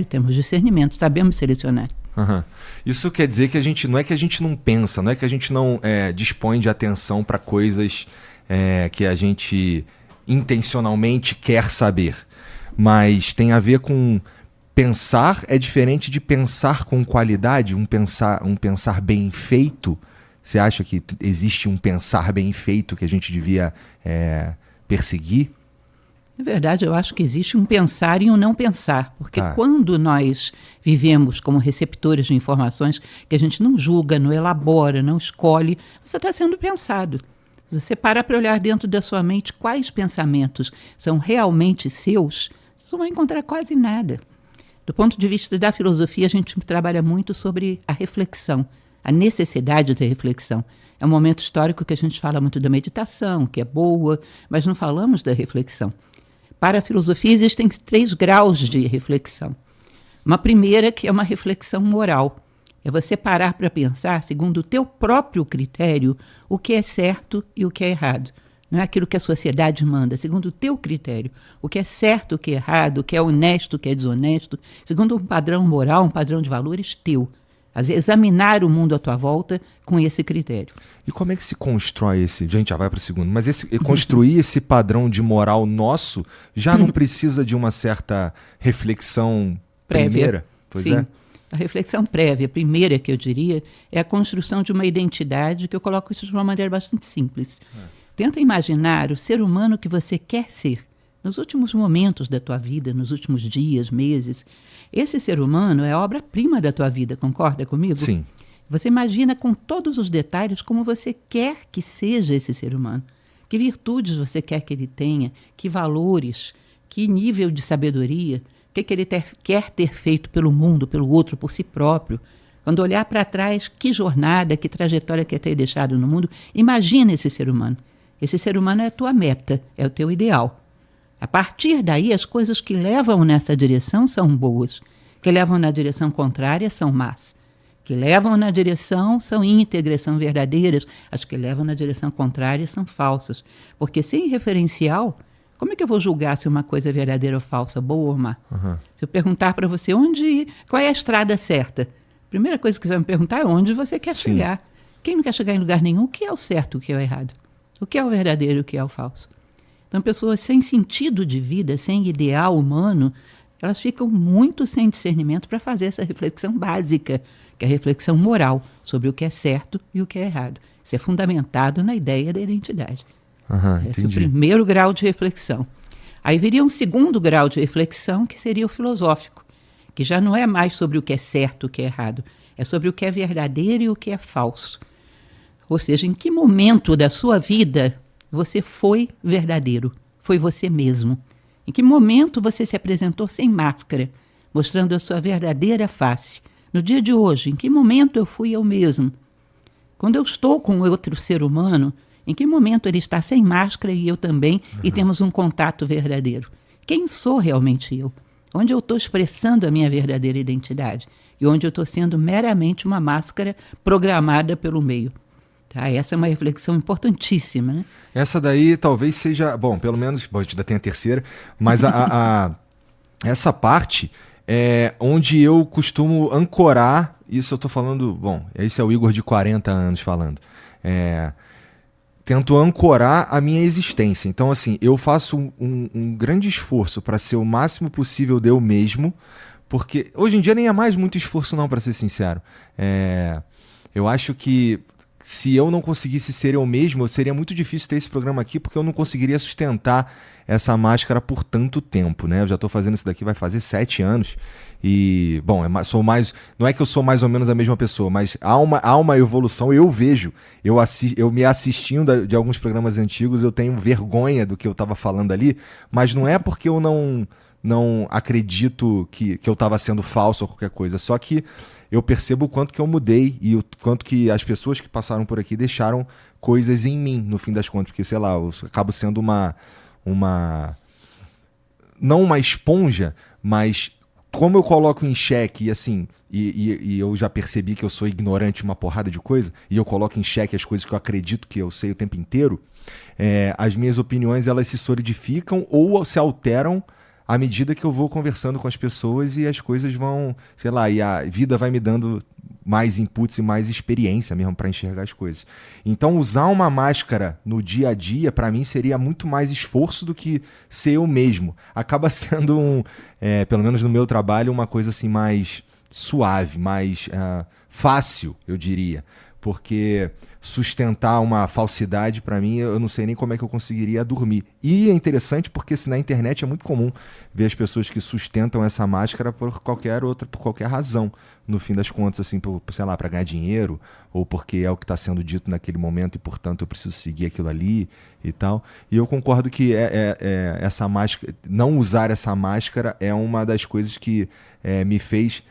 temos discernimento, sabemos selecionar. Uhum. Isso quer dizer que a gente não é que a gente não pensa, não é que a gente não dispõe de atenção para coisas que a gente intencionalmente quer saber, mas tem a ver com pensar é diferente de pensar com qualidade, um pensar bem feito. Você acha que existe um pensar bem feito que a gente devia perseguir? Na verdade, eu acho que existe um pensar e um não pensar, porque quando nós vivemos como receptores de informações que a gente não julga, não elabora, não escolhe, você está sendo pensado. Se você parar para olhar dentro da sua mente quais pensamentos são realmente seus, você não vai encontrar quase nada. Do ponto de vista da filosofia, a gente trabalha muito sobre a reflexão, a necessidade da reflexão. É um momento histórico que a gente fala muito da meditação, que é boa, mas não falamos da reflexão. Para a filosofia, existem 3 graus de reflexão. Uma primeira, que é uma reflexão moral. É você parar para pensar, segundo o teu próprio critério, o que é certo e o que é errado. Não é aquilo que a sociedade manda, segundo o teu critério. O que é certo, o que é errado, o que é honesto, o que é desonesto, segundo um padrão moral, um padrão de valores teu. Examinar o mundo à tua volta com esse critério. E como é que se constrói esse... Gente, já vai para o segundo. Mas construir esse padrão de moral nosso já não precisa de uma certa reflexão primeira? Pois Sim. é. A reflexão prévia, primeira que eu diria, é a construção de uma identidade, que eu coloco isso de uma maneira bastante simples. Tenta imaginar o ser humano que você quer ser. Nos últimos momentos da tua vida, nos últimos dias, meses, esse ser humano é a obra-prima da tua vida, concorda comigo? Sim. Você imagina com todos os detalhes como você quer que seja esse ser humano. Que virtudes você quer que ele tenha, que valores, que nível de sabedoria, o que ele quer ter feito pelo mundo, pelo outro, por si próprio. Quando olhar para trás, que jornada, que trajetória quer ter deixado no mundo, imagina esse ser humano. Esse ser humano é a tua meta, é o teu ideal. A partir daí, as coisas que levam nessa direção são boas, que levam na direção contrária são más, que levam na direção são íntegras, são verdadeiras, as que levam na direção contrária são falsas. Porque sem referencial, como é que eu vou julgar se uma coisa é verdadeira ou falsa, boa ou má? Uhum. Se eu perguntar para você qual é a estrada certa, a primeira coisa que você vai me perguntar é onde você quer chegar. Quem não quer chegar em lugar nenhum, o que é o certo, o que é o errado? O que é o verdadeiro e o que é o falso? Então, pessoas sem sentido de vida, sem ideal humano, elas ficam muito sem discernimento para fazer essa reflexão básica, que é a reflexão moral sobre o que é certo e o que é errado. Isso é fundamentado na ideia da identidade. Esse é o primeiro grau de reflexão. Aí viria um segundo grau de reflexão, que seria o filosófico, que já não é mais sobre o que é certo e o que é errado, é sobre o que é verdadeiro e o que é falso. Ou seja, em que momento da sua vida você foi verdadeiro, foi você mesmo? Em que momento você se apresentou sem máscara, mostrando a sua verdadeira face? No dia de hoje, em que momento eu fui eu mesmo? Quando eu estou com outro ser humano, em que momento ele está sem máscara e eu também, e temos um contato verdadeiro? Quem sou realmente eu? Onde eu estou expressando a minha verdadeira identidade? E onde eu estou sendo meramente uma máscara programada pelo meio? Tá, essa é uma reflexão importantíssima, né? Essa daí talvez seja... Bom, pelo menos... Bom, a gente ainda tem a terceira. Mas essa parte é onde eu costumo ancorar... Isso eu estou falando... Bom, esse é o Igor de 40 anos falando. Tento ancorar a minha existência. Então, assim, eu faço um grande esforço para ser o máximo possível de eu mesmo, porque hoje em dia nem é mais muito esforço não, para ser sincero. Eu acho que se eu não conseguisse ser eu mesmo, seria muito difícil ter esse programa aqui, porque eu não conseguiria sustentar essa máscara por tanto tempo, né? Eu já estou fazendo isso daqui, vai fazer 7 anos. E, bom, não é que eu sou mais ou menos a mesma pessoa, mas há uma evolução, eu vejo. Eu me assistindo de alguns programas antigos, eu tenho vergonha do que eu estava falando ali, mas não é porque eu não acredito que eu estava sendo falso ou qualquer coisa, só que eu percebo o quanto que eu mudei e o quanto que as pessoas que passaram por aqui deixaram coisas em mim, no fim das contas, porque, sei lá, eu acabo sendo não uma esponja, mas como eu coloco em xeque, assim, e eu já percebi que eu sou ignorante uma porrada de coisa, e eu coloco em xeque as coisas que eu acredito que eu sei o tempo inteiro, as minhas opiniões, elas se solidificam ou se alteram à medida que eu vou conversando com as pessoas e as coisas vão, sei lá, e a vida vai me dando mais inputs e mais experiência mesmo para enxergar as coisas. Então, usar uma máscara no dia a dia, para mim, seria muito mais esforço do que ser eu mesmo. Acaba sendo, pelo menos no meu trabalho, uma coisa assim mais suave, mais fácil, eu diria. Porque sustentar uma falsidade, para mim, eu não sei nem como é que eu conseguiria dormir. E é interessante porque na internet é muito comum ver as pessoas que sustentam essa máscara por qualquer razão, no fim das contas, assim, sei lá, para ganhar dinheiro, ou porque é o que está sendo dito naquele momento e, portanto, eu preciso seguir aquilo ali e tal. E eu concordo que essa máscara, não usar essa máscara é uma das coisas que me fez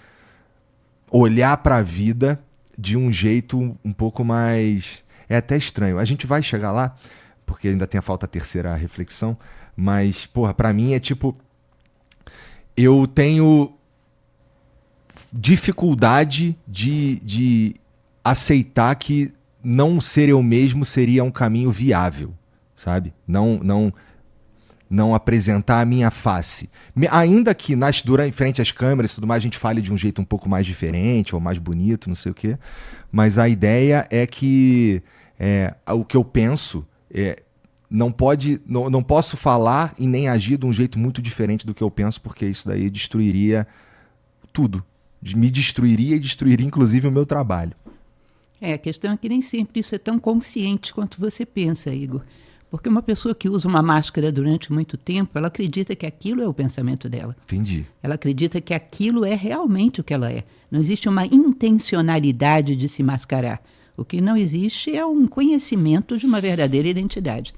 olhar para a vida de um jeito um pouco mais... É até estranho. A gente vai chegar lá, porque ainda tem a falta a terceira reflexão, mas, porra, pra mim é tipo... Eu tenho dificuldade de aceitar que não ser eu mesmo seria um caminho viável, sabe? Não apresentar a minha face. Ainda que em frente às câmeras e tudo mais, a gente fale de um jeito um pouco mais diferente ou mais bonito, não sei o quê. Mas a ideia é que o que eu penso não posso falar e nem agir de um jeito muito diferente do que eu penso, porque isso daí destruiria tudo. Me destruiria e destruiria inclusive o meu trabalho. A questão é que nem sempre isso é tão consciente quanto você pensa, Igor. Porque uma pessoa que usa uma máscara durante muito tempo, ela acredita que aquilo é o pensamento dela. Entendi. Ela acredita que aquilo é realmente o que ela é. Não existe uma intencionalidade de se mascarar. O que não existe é um conhecimento de uma verdadeira identidade.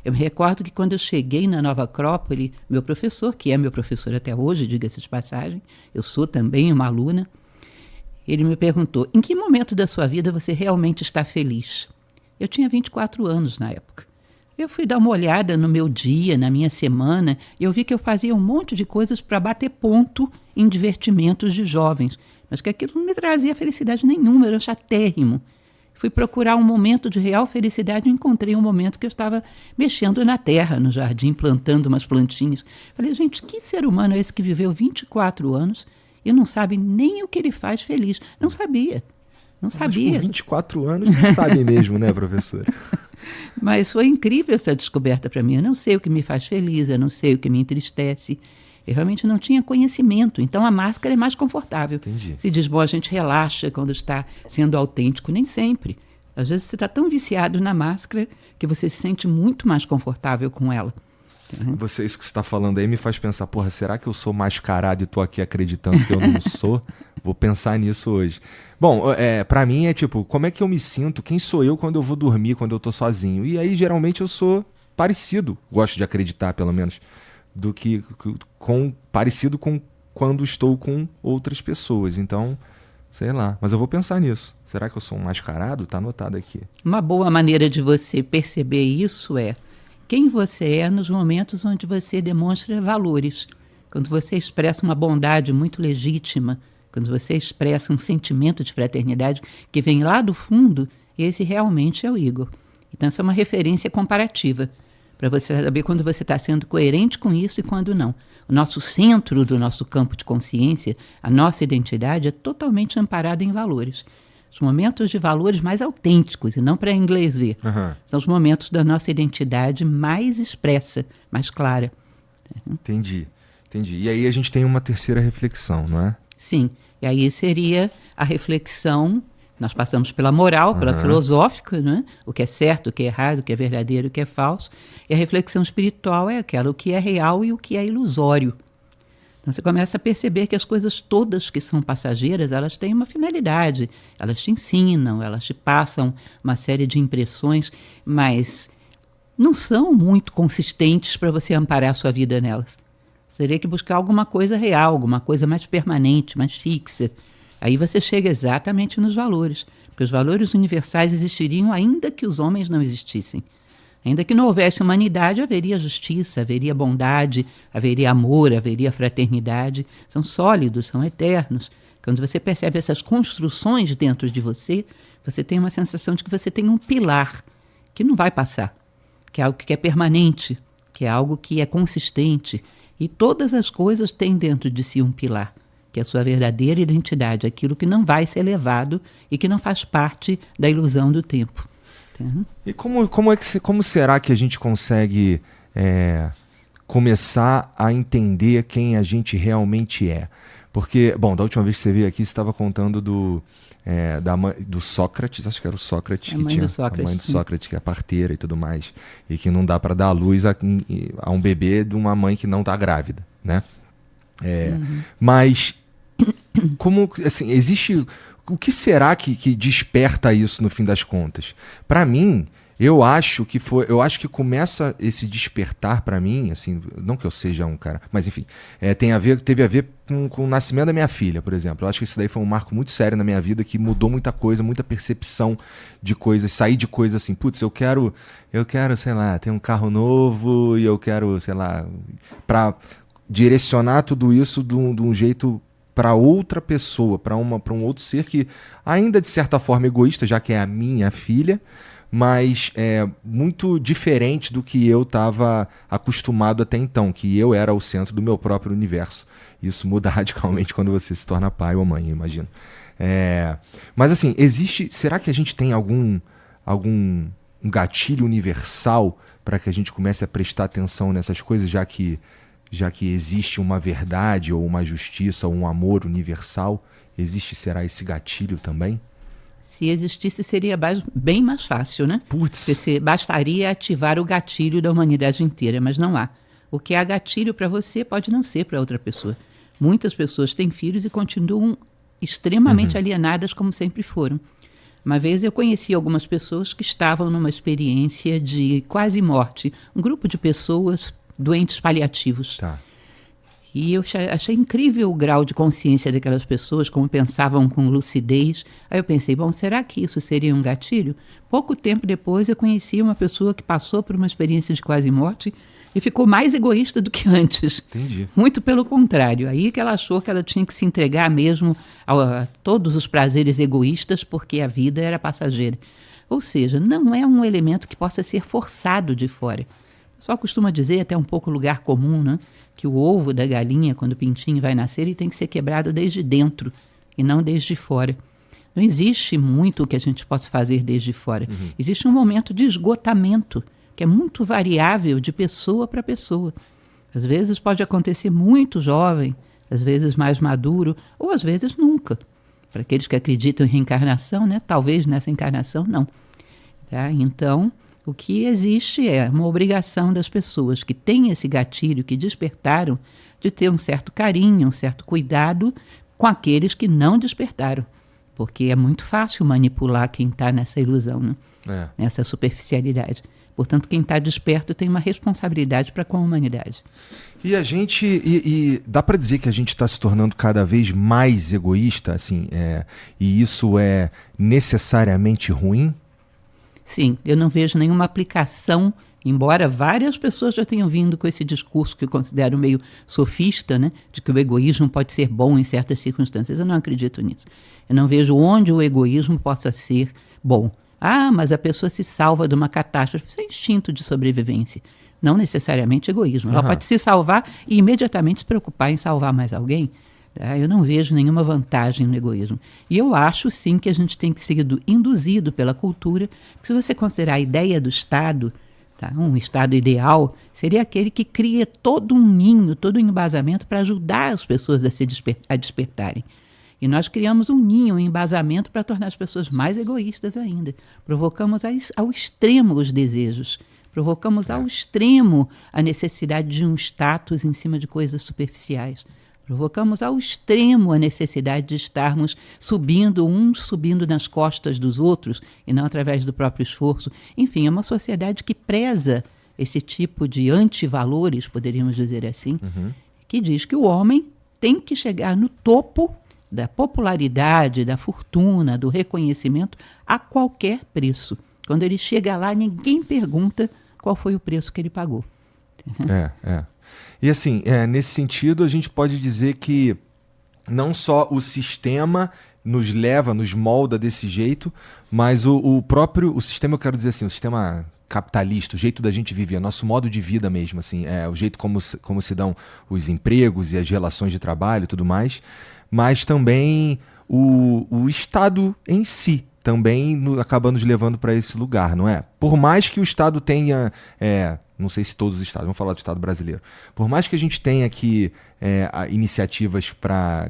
Eu me recordo que quando eu cheguei na Nova Acrópole, meu professor, que é meu professor até hoje, diga-se de passagem, eu sou também uma aluna, ele me perguntou, em que momento da sua vida você realmente está feliz? Eu tinha 24 anos na época. Eu fui dar uma olhada no meu dia, na minha semana, e eu vi que eu fazia um monte de coisas para bater ponto em divertimentos de jovens, mas que aquilo não me trazia felicidade nenhuma, era chatérrimo. Fui procurar um momento de real felicidade e encontrei um momento que eu estava mexendo na terra, no jardim, plantando umas plantinhas. Falei, gente, que ser humano é esse que viveu 24 anos e não sabe nem o que ele faz feliz? Não sabia. Não sabia. Mas com 24 anos não sabe mesmo, né, professora? Mas foi incrível essa descoberta para mim. Eu não sei o que me faz feliz, eu não sei o que me entristece. Eu realmente não tinha conhecimento, então a máscara é mais confortável. Entendi. Se diz, bom, a gente relaxa quando está sendo autêntico, nem sempre. Às vezes você está tão viciado na máscara que você se sente muito mais confortável com ela. Isso que você está falando aí me faz pensar, porra, será que eu sou mascarado e estou aqui acreditando que eu não sou? Vou pensar nisso hoje. Bom, pra mim é tipo, como é que eu me sinto? Quem sou eu quando eu vou dormir, quando eu tô sozinho? E aí, geralmente, eu sou parecido, gosto de acreditar, pelo menos, parecido com quando estou com outras pessoas. Então, sei lá. Mas eu vou pensar nisso. Será que eu sou um mascarado? Tá anotado aqui. Uma boa maneira de você perceber isso é quem você é nos momentos onde você demonstra valores. Quando você expressa uma bondade muito legítima, quando você expressa um sentimento de fraternidade que vem lá do fundo, esse realmente é o Igor. Então, essa é uma referência comparativa, para você saber quando você está sendo coerente com isso e quando não. O nosso centro do nosso campo de consciência, a nossa identidade, é totalmente amparada em valores. Os momentos de valores mais autênticos, e não para inglês ver, são os momentos da nossa identidade mais expressa, mais clara. Entendi. E aí a gente tem uma terceira reflexão, não é? Sim, e aí seria a reflexão, nós passamos pela moral, pela filosófica, né? O que é certo, o que é errado, o que é verdadeiro, o que é falso, e a reflexão espiritual é aquela, o que é real e o que é ilusório. Então você começa a perceber que as coisas todas que são passageiras, elas têm uma finalidade, elas te ensinam, elas te passam uma série de impressões, mas não são muito consistentes para você amparar a sua vida nelas. Você teria que buscar alguma coisa real, alguma coisa mais permanente, mais fixa. Aí você chega exatamente nos valores, porque os valores universais existiriam ainda que os homens não existissem. Ainda que não houvesse humanidade, haveria justiça, haveria bondade, haveria amor, haveria fraternidade. São sólidos, são eternos. Quando você percebe essas construções dentro de você, você tem uma sensação de que você tem um pilar que não vai passar, que é algo que é permanente, que é algo que é consistente. E todas as coisas têm dentro de si um pilar, que é a sua verdadeira identidade, aquilo que não vai ser levado e que não faz parte da ilusão do tempo. Entende? E como será que a gente consegue começar a entender quem a gente realmente é? Porque, bom, da última vez que você veio aqui, você estava contando do Sócrates, acho que era o Sócrates, a mãe do Sócrates, que é parteira e tudo mais, e que não dá para dar à luz a um bebê de uma mãe que não está grávida, né? Mas como, assim, existe, o que será que desperta isso no fim das contas? Para mim, eu acho que começa esse despertar para mim, assim, não que eu seja um cara, mas enfim, teve a ver com o nascimento da minha filha, por exemplo. Eu acho que isso daí foi um marco muito sério na minha vida, que mudou muita coisa, muita percepção de coisas, sair de coisas assim, putz, eu quero, sei lá, ter um carro novo e eu quero, sei lá, para direcionar tudo isso de um jeito para outra pessoa, para um outro ser que ainda de certa forma egoísta, já que é a minha filha, mas é muito diferente do que eu estava acostumado até então, que eu era o centro do meu próprio universo. Isso muda radicalmente quando você se torna pai ou mãe, eu imagino. Mas assim, será que a gente tem algum um gatilho universal para que a gente comece a prestar atenção nessas coisas, já que existe uma verdade ou uma justiça ou um amor universal? Será esse gatilho também? Se existisse, seria bem mais fácil, né? Putz. Bastaria ativar o gatilho da humanidade inteira, mas não há. O que há gatilho para você pode não ser para outra pessoa. Muitas pessoas têm filhos e continuam extremamente alienadas como sempre foram. Uma vez eu conheci algumas pessoas que estavam numa experiência de quase morte. Um grupo de pessoas doentes paliativos. Tá. E eu achei incrível o grau de consciência daquelas pessoas, como pensavam com lucidez. Aí eu pensei, bom, será que isso seria um gatilho? Pouco tempo depois eu conheci uma pessoa que passou por uma experiência de quase morte e ficou mais egoísta do que antes. Entendi. Muito pelo contrário. Aí que ela achou que ela tinha que se entregar mesmo a todos os prazeres egoístas, porque a vida era passageira. Ou seja, não é um elemento que possa ser forçado de fora. O pessoal costuma dizer, até um pouco lugar comum, né? Que o ovo da galinha, quando o pintinho vai nascer, ele tem que ser quebrado desde dentro e não desde fora. Não existe muito que a gente possa fazer desde fora. Existe um momento de esgotamento, que é muito variável de pessoa para pessoa. Às vezes pode acontecer muito jovem, às vezes mais maduro, ou às vezes nunca. Para aqueles que acreditam em reencarnação, né? Talvez nessa encarnação não. Tá? Então, o que existe é uma obrigação das pessoas que têm esse gatilho, que despertaram, de ter um certo carinho, um certo cuidado com aqueles que não despertaram. Porque é muito fácil manipular quem está nessa ilusão, né? Nessa superficialidade. Portanto, quem está desperto tem uma responsabilidade para com a humanidade. E a gente, e dá para dizer que a gente está se tornando cada vez mais egoísta, assim, e isso é necessariamente ruim? Sim, eu não vejo nenhuma aplicação, embora várias pessoas já tenham vindo com esse discurso que eu considero meio sofista, né, de que o egoísmo pode ser bom em certas circunstâncias. Eu não acredito nisso. Eu não vejo onde o egoísmo possa ser bom. Ah, mas a pessoa se salva de uma catástrofe. Isso é instinto de sobrevivência, não necessariamente egoísmo. Ela pode se salvar e imediatamente se preocupar em salvar mais alguém. Eu não vejo nenhuma vantagem no egoísmo. E eu acho, sim, que a gente tem que ser induzido pela cultura. Porque se você considerar a ideia do Estado, tá, um Estado ideal, seria aquele que cria todo um ninho, todo um embasamento para ajudar as pessoas a despertarem. E nós criamos um ninho, um embasamento para tornar as pessoas mais egoístas ainda. Provocamos ao extremo os desejos. Provocamos ao extremo a necessidade de um status em cima de coisas superficiais. Provocamos ao extremo a necessidade de estarmos subindo nas costas dos outros e não através do próprio esforço. Enfim, é uma sociedade que preza esse tipo de antivalores, poderíamos dizer assim, que diz que o homem tem que chegar no topo da popularidade, da fortuna, do reconhecimento a qualquer preço. Quando ele chega lá, ninguém pergunta qual foi o preço que ele pagou. E assim, nesse sentido, a gente pode dizer que não só o sistema nos molda desse jeito, mas o sistema, eu quero dizer assim, o sistema capitalista, o jeito da gente viver, nosso modo de vida mesmo, assim, o jeito como se dão os empregos e as relações de trabalho e tudo mais, mas também o Estado em si, também acaba nos levando para esse lugar, não é? Por mais que o Estado tenha, não sei se todos os Estados, vamos falar do Estado brasileiro, por mais que a gente tenha aqui iniciativas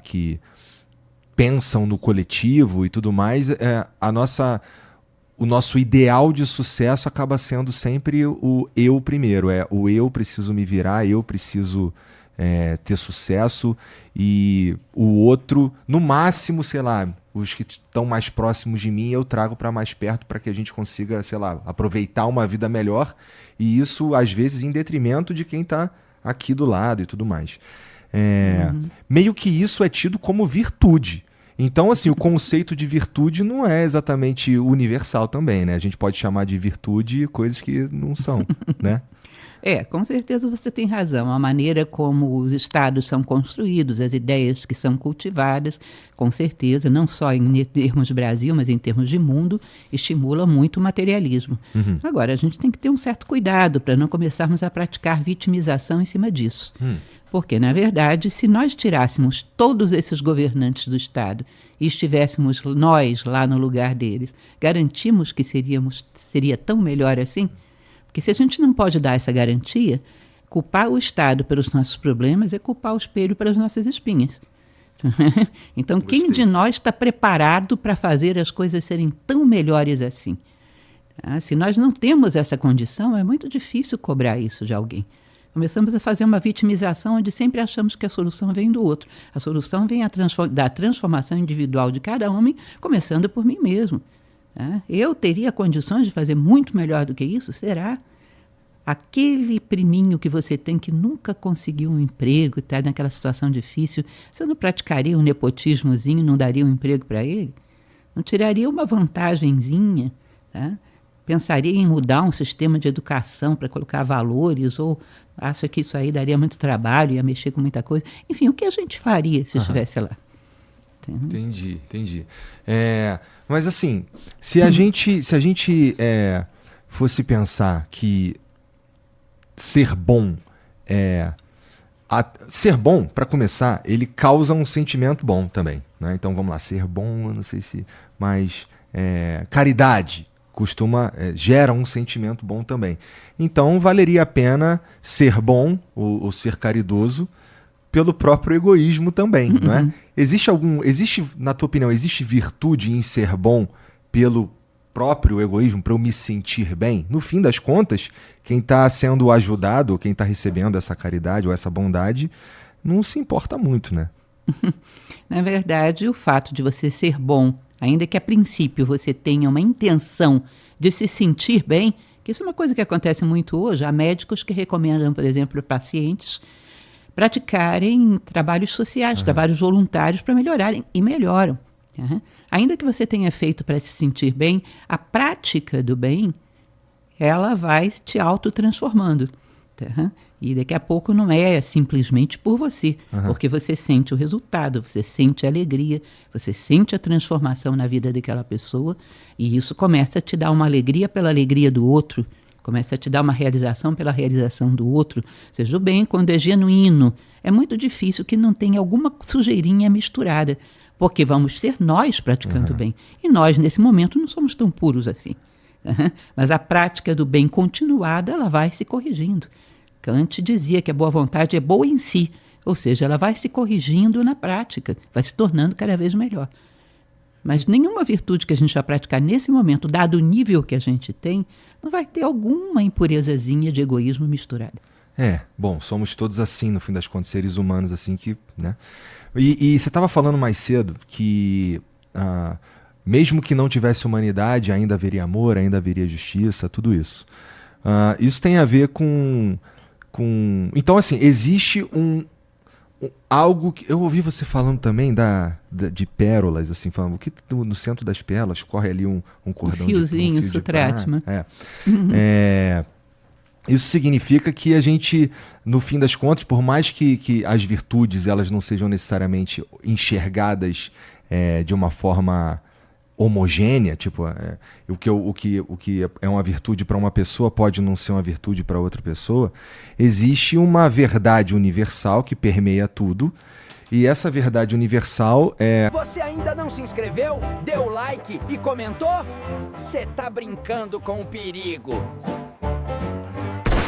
que pensam no coletivo e tudo mais, o nosso ideal de sucesso acaba sendo sempre o eu primeiro. O eu preciso me virar, eu preciso ter sucesso, e o outro, no máximo, sei lá, os que estão mais próximos de mim eu trago para mais perto para que a gente consiga, sei lá, aproveitar uma vida melhor, e isso às vezes em detrimento de quem está aqui do lado e tudo mais. Meio que isso é tido como virtude. Então, assim, o conceito de virtude não é exatamente universal também, né? A gente pode chamar de virtude coisas que não são, né? Com certeza você tem razão. A maneira como os estados são construídos, as ideias que são cultivadas, com certeza, não só em termos de Brasil, mas em termos de mundo, estimula muito o materialismo. Agora, a gente tem que ter um certo cuidado para não começarmos a praticar vitimização em cima disso. Porque, na verdade, se nós tirássemos todos esses governantes do Estado e estivéssemos nós lá no lugar deles, garantimos que seria tão melhor assim? Porque se a gente não pode dar essa garantia, culpar o Estado pelos nossos problemas é culpar o espelho pelas nossas espinhas. Então, quem de nós está preparado para fazer as coisas serem tão melhores assim? Se nós não temos essa condição, é muito difícil cobrar isso de alguém. Começamos a fazer uma vitimização onde sempre achamos que a solução vem do outro. A solução vem da transformação individual de cada homem, começando por mim mesmo. Eu teria condições de fazer muito melhor do que isso? Será? Aquele priminho que você tem que nunca conseguiu um emprego, está naquela situação difícil, você não praticaria um nepotismozinho, não daria um emprego para ele? Não tiraria uma vantagenzinha? Pensaria em mudar um sistema de educação para colocar valores, ou acha que isso aí daria muito trabalho, ia mexer com muita coisa? Enfim, o que a gente faria se estivesse lá? Entendi. Mas assim, se a gente fosse pensar que ser bom ser bom, para começar, ele causa um sentimento bom também, né? Então vamos lá, ser bom, eu não sei se, mas caridade gera um sentimento bom também. Então valeria a pena ser bom ou ser caridoso pelo próprio egoísmo também, não é? Existe, na tua opinião, existe virtude em ser bom pelo próprio egoísmo, para eu me sentir bem? No fim das contas, quem está sendo ajudado, ou quem está recebendo essa caridade ou essa bondade, não se importa muito, né? Na verdade, o fato de você ser bom, ainda que a princípio você tenha uma intenção de se sentir bem, que isso é uma coisa que acontece muito hoje. Há médicos que recomendam, por exemplo, pacientes praticarem trabalhos sociais, trabalhos voluntários para melhorarem, e melhoram. Ainda que você tenha feito para se sentir bem, a prática do bem, ela vai te autotransformando. E daqui a pouco não é simplesmente por você, porque você sente o resultado, você sente a alegria, você sente a transformação na vida daquela pessoa, e isso começa a te dar uma alegria pela alegria do outro, começa a te dar uma realização pela realização do outro. Ou seja, o bem, quando é genuíno, é muito difícil que não tenha alguma sujeirinha misturada, porque vamos ser nós praticando o bem. E nós, nesse momento, não somos tão puros assim. Mas a prática do bem continuada, ela vai se corrigindo. Kant dizia que a boa vontade é boa em si, ou seja, ela vai se corrigindo na prática, vai se tornando cada vez melhor. Mas nenhuma virtude que a gente vai praticar nesse momento, dado o nível que a gente tem, não vai ter alguma impurezazinha de egoísmo misturada. Bom, somos todos assim, no fim das contas, seres humanos assim que, né? E você estava falando mais cedo que mesmo que não tivesse humanidade, ainda haveria amor, ainda haveria justiça, tudo isso. Isso tem a ver com... Então, assim, existe algo que... Eu ouvi você falando também de pérolas, assim, falando que no centro das pérolas corre ali um cordão fiozinho, de um fio Sutratma. Isso significa que a gente, no fim das contas, por mais que as virtudes elas não sejam necessariamente enxergadas de uma forma homogênea, tipo, o que é uma virtude para uma pessoa pode não ser uma virtude para outra pessoa. Existe uma verdade universal que permeia tudo, e essa verdade universal é... Você ainda não se inscreveu? Deu like e comentou? Você tá brincando com o perigo.